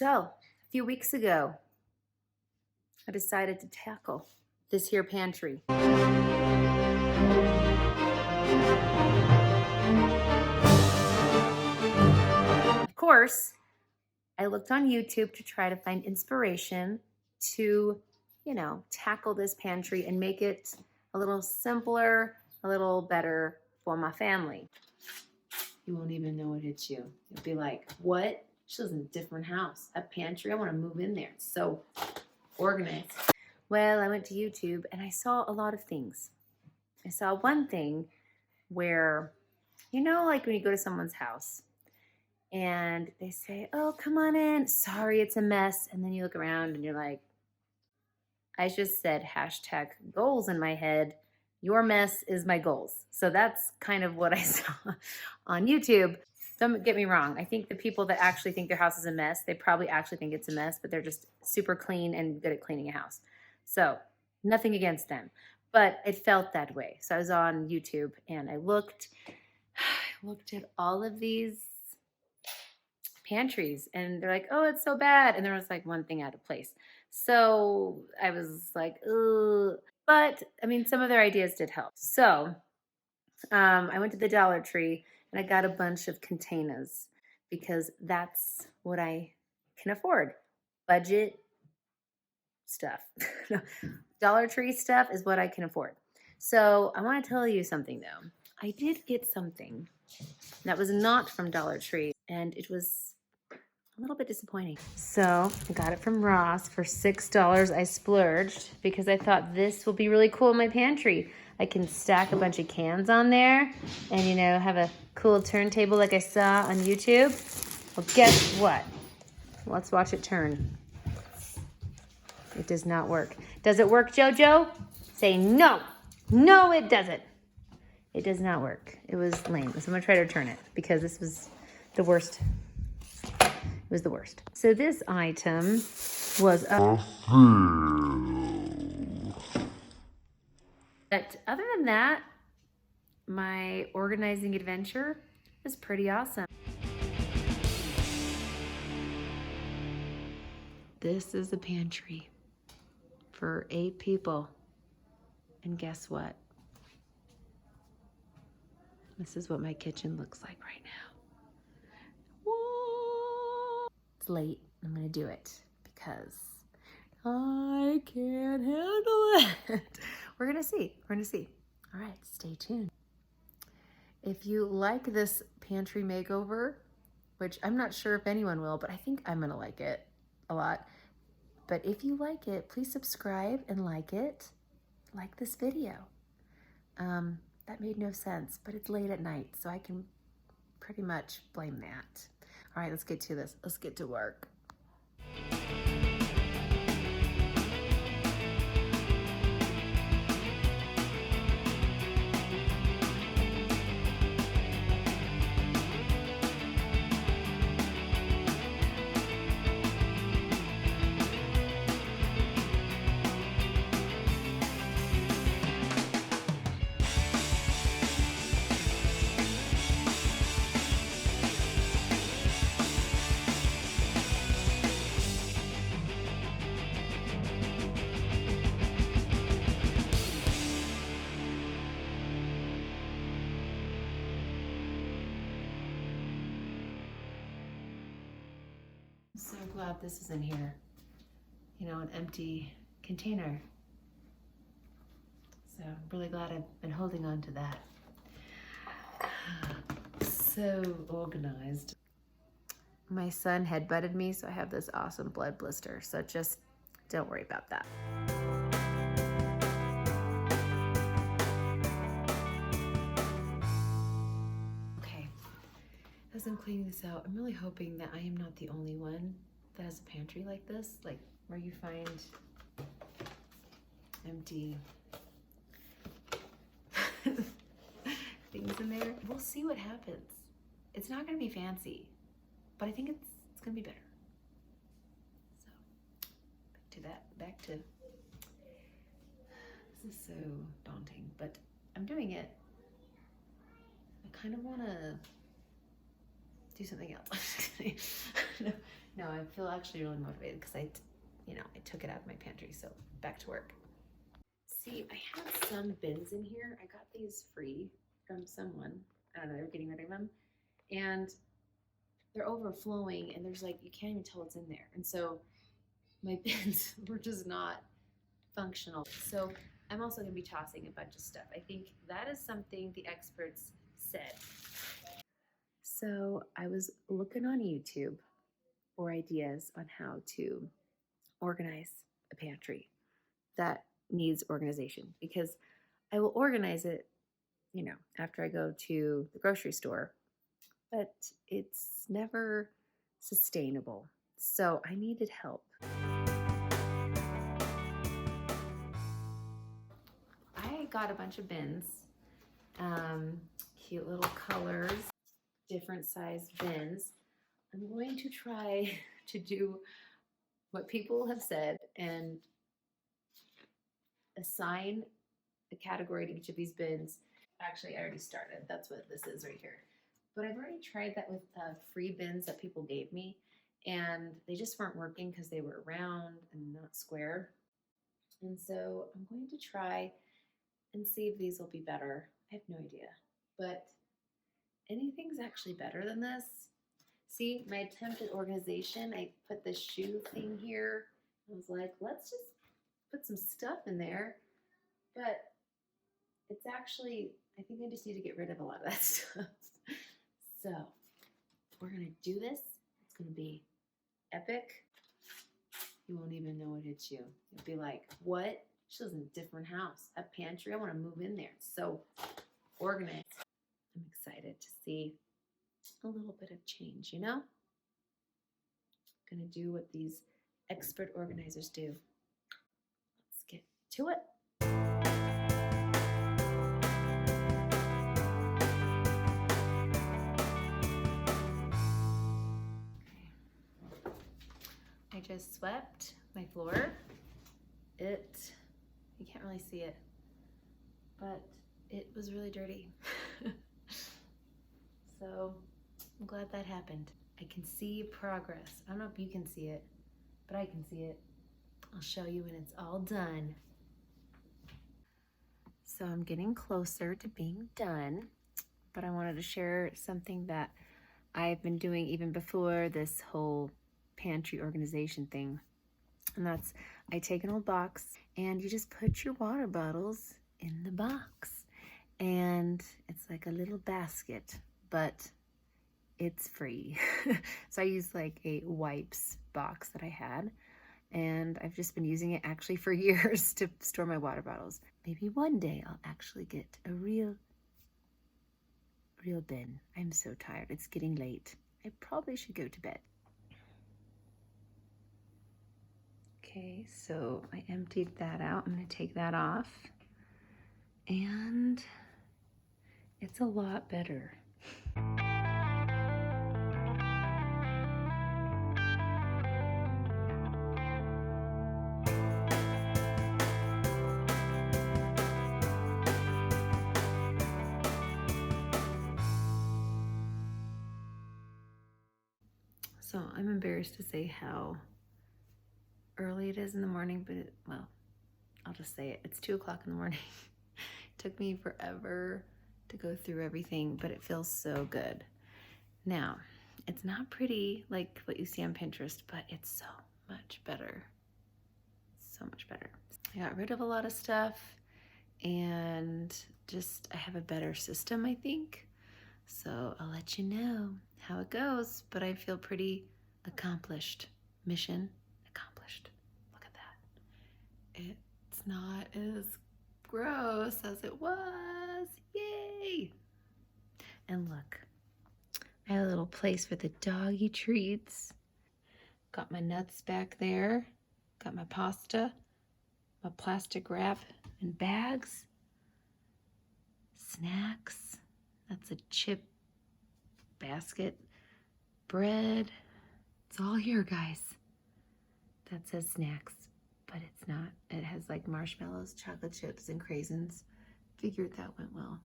So, a few weeks ago, I decided to tackle this here pantry. Of course, I looked on YouTube to try to find inspiration to, tackle this pantry and make it a little simpler, a little better for my family. You won't even know it hits you. You'll be like, what? She lives in a different house. A pantry? I want to move in there. It's so organized. Well, I went to YouTube and I saw a lot of things. I saw one thing where, like when you go to someone's house and they say, oh, come on in. Sorry, it's a mess. And then you look around and you're like, I just said hashtag goals in my head. Your mess is my goals. So that's kind of what I saw on YouTube. Don't get me wrong. I think the people that actually think their house is a mess, they probably actually think it's a mess, but they're just super clean and good at cleaning a house. So nothing against them, but it felt that way. So I was on YouTube and I looked at all of these pantries and they're like, oh, it's so bad. And there was like one thing out of place. So I was like, ugh. But I mean, some of their ideas did help. So I went to the Dollar Tree and I got a bunch of containers because that's what I can afford. Budget stuff. Dollar Tree stuff is what I can afford. So I want to tell you something though. I did get something that was not from Dollar Tree and it was a little bit disappointing. So I got it from Ross for $6. I splurged because I thought this will be really cool in my pantry. I can stack a bunch of cans on there and, have a cool turntable like I saw on YouTube. Well, guess what? Let's watch it turn. It does not work. Does it work, JoJo? Say no. No, it doesn't. It does not work. It was lame. So I'm going to try to return it because this was the worst. It was the worst. So this item was a But other than that, my organizing adventure was pretty awesome. This is the pantry for 8 people. And guess what? This is what my kitchen looks like right now. Whoa. It's late. I'm going to do it because I can't handle it. We're going to see. We're going to see. All right, stay tuned. If you like this pantry makeover, which I'm not sure if anyone will, but I think I'm going to like it a lot. But if you like it, please subscribe and like it. Like this video. That made no sense, but it's late at night, so I can pretty much blame that. All right, let's get to this. Let's get to work. I'm so glad this is in here. An empty container. So I'm really glad I've been holding on to that. So organized. My son headbutted me, so I have this awesome blood blister. So just don't worry about that. Okay, as I'm cleaning this out, I'm really hoping that I am not the only one that has a pantry like this, like where you find empty things in there. We'll see what happens. It's not going to be fancy, but I think it's going to be better. So back to this is so daunting, but I'm doing it. I kind of want to do something else. No, I feel actually really motivated because I took it out of my pantry. So back to work. See, I have some bins in here. I got these free from someone. I don't know, they were getting rid of them. And they're overflowing and there's like, you can't even tell what's in there. And so my bins were just not functional. So I'm also gonna be tossing a bunch of stuff. I think that is something the experts said. So I was looking on YouTube for ideas on how to organize a pantry that needs organization, because I will organize it, after I go to the grocery store, but it's never sustainable. So I needed help. I got a bunch of bins, cute little colors, different size bins. I'm going to try to do what people have said and assign a category to each of these bins. Actually, I already started. That's what this is right here. But I've already tried that with free bins that people gave me, and they just weren't working because they were round and not square. And so I'm going to try and see if these will be better. I have no idea. But anything's actually better than this. See, my attempt at organization, I put the shoe thing here. I was like, let's just put some stuff in there. But it's actually, I think I just need to get rid of a lot of that stuff. So we're gonna do this. It's gonna be epic. You won't even know it hits you. You'll be like, what? She lives in a different house. A pantry, I wanna move in there. It's so organized. I'm excited to see a little bit of change, Gonna do what these expert organizers do. Let's get to it. I just swept my floor. You can't really see it, but it was really dirty. So I'm glad that happened. I can see progress. I don't know if you can see it, but I can see it. I'll show you when it's all done. So I'm getting closer to being done, but I wanted to share something that I've been doing even before this whole pantry organization thing. And that's, I take an old box and you just put your water bottles in the box. And it's like a little basket, but it's free. So I use like a wipes box that I had, and I've just been using it actually for years to store my water bottles. Maybe one day I'll actually get a real bin. I'm so tired. It's getting late. I probably should go to bed. Okay, so I emptied that out. I'm gonna take that off. And it's a lot better. So I'm embarrassed to say how early it is in the morning, but well, I'll just say it. It's 2 o'clock in the morning. It took me forever to go through everything, but it feels so good. Now, it's not pretty like what you see on Pinterest, but it's so much better. So much better. I got rid of a lot of stuff and just I have a better system, I think. So I'll let you know how it goes, but I feel pretty accomplished. Mission accomplished. Look at that. It's not as gross as it was. Yay! And look, I had a little place for the doggy treats. Got my nuts back there. Got my pasta, my plastic wrap and bags. Snacks. That's a chip basket. Bread. It's all here, guys. That says snacks, but it's not. It has like marshmallows, chocolate chips, and craisins. Figured that went well.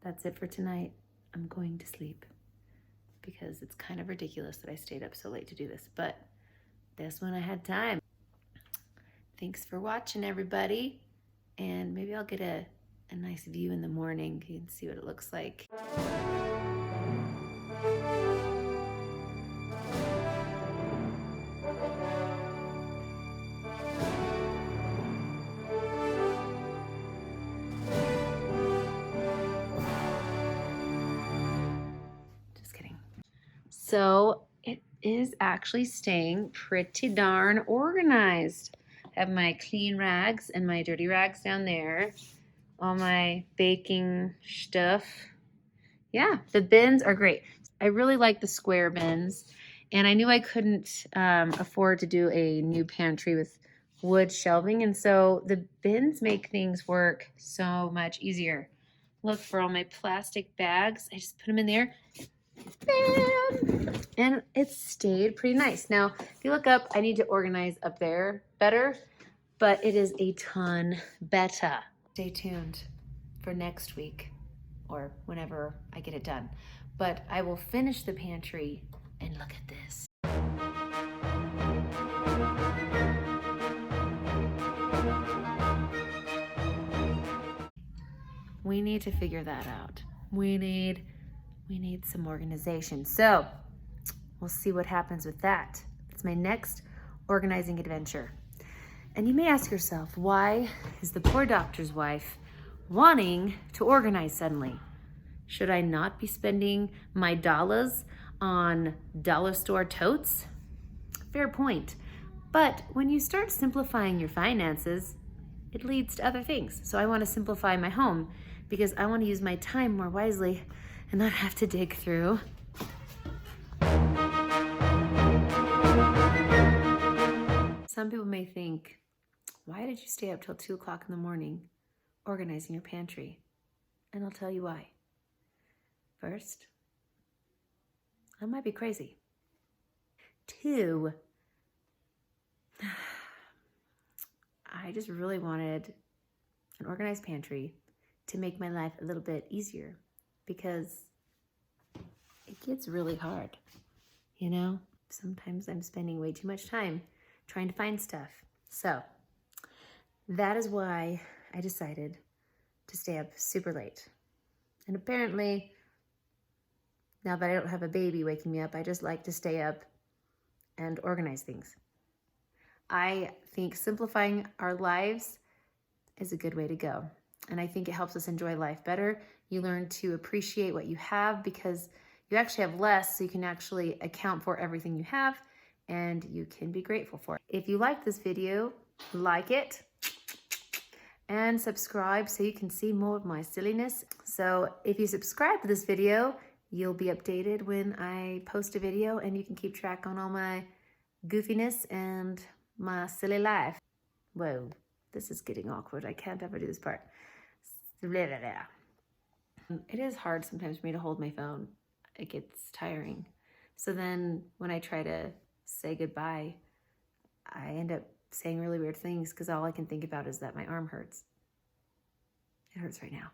that's it for tonight. I'm going to sleep because it's kind of ridiculous that I stayed up so late to do this, but that's when I had time. Thanks for watching, everybody. And maybe I'll get a nice view in the morning. You can see what it looks like. Just kidding. So it is actually staying pretty darn organized. I have my clean rags and my dirty rags down there. All my baking stuff. Yeah, the bins are great. I really like the square bins, and I knew I couldn't afford to do a new pantry with wood shelving, and so the bins make things work so much easier. Look, for all my plastic bags, I just put them in there. Bam! And it stayed pretty nice. Now, if you look up, I need to organize up there better, but it is a ton better. Stay tuned for next week or whenever I get it done. But I will finish the pantry and look at this. We need to figure that out. We need some organization. So we'll see what happens with that. It's my next organizing adventure. And you may ask yourself, why is the poor doctor's wife wanting to organize suddenly? Should I not be spending my dollars on dollar store totes? Fair point. But when you start simplifying your finances, it leads to other things. So I want to simplify my home because I want to use my time more wisely and not have to dig through. Some people may think, why did you stay up till 2 o'clock in the morning organizing your pantry? And I'll tell you why. First, I might be crazy. 2, I just really wanted an organized pantry to make my life a little bit easier because it gets really hard, you know? Sometimes I'm spending way too much time trying to find stuff. So that is why I decided to stay up super late. And apparently, now that I don't have a baby waking me up, I just like to stay up and organize things. I think simplifying our lives is a good way to go. And I think it helps us enjoy life better. You learn to appreciate what you have because you actually have less, so you can actually account for everything you have and you can be grateful for it. If you like this video, like it and subscribe so you can see more of my silliness. So if you subscribe to this video, you'll be updated when I post a video and you can keep track on all my goofiness and my silly life. Whoa, this is getting awkward. I can't ever do this part. It is hard sometimes for me to hold my phone. It gets tiring. So then when I try to say goodbye, I end up saying really weird things because all I can think about is that my arm hurts. It hurts right now.